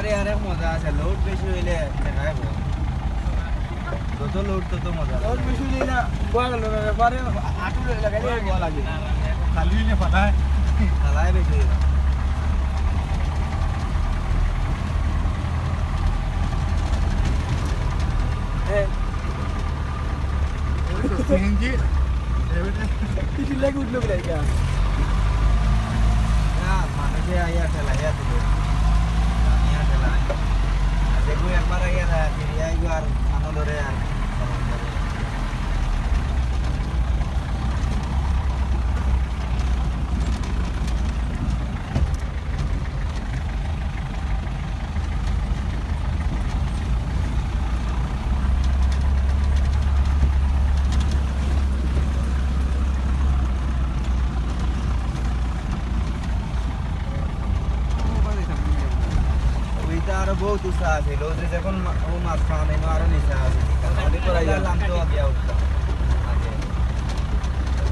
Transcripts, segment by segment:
ব্যাপারে আরেক মজা আছে, লোড বেশি হইলে দেখায় বল। যত লোড তত মজা। লোড বেশি হইলে না গোয়া গেল না, ব্যাপারে আটু লাগাইলে গোয়া লাগে। খালি হইলে ফাটায়। খালায় বেশি হইলে। সিএনজি কিছু লাগে উঠলো বলে এটা। না, মানুষে আইয়া ঠেলাইয়া দিবে। আইয়া ঠেলায়। আর দেখো একবার আইয়া দেয়, ফিরিয়ে আইগো আর মানো ধরে আর সমান করে। ওইটা আরো বহুত উৎসাহ আছিল, ও যে যখন ও মাছ খাওয়া নেই আরো নিচা আছে। নাম তো দিয়া উঠতাম আগে।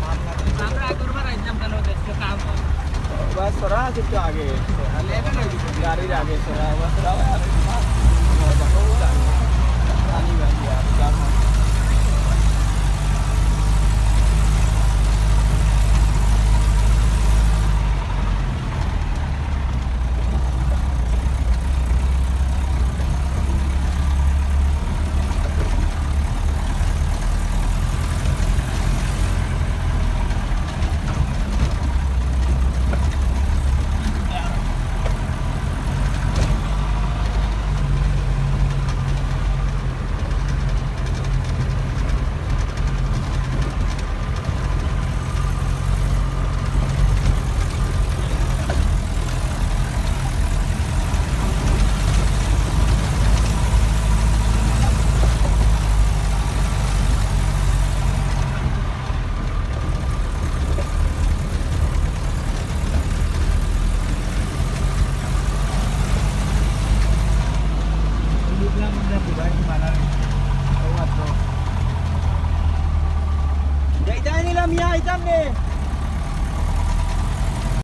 মামলা তো बस सरा से तो आगे गाड़ी आगे सरा बस सरा पानी बह गया यार। Ya, nilam ya, itam deh.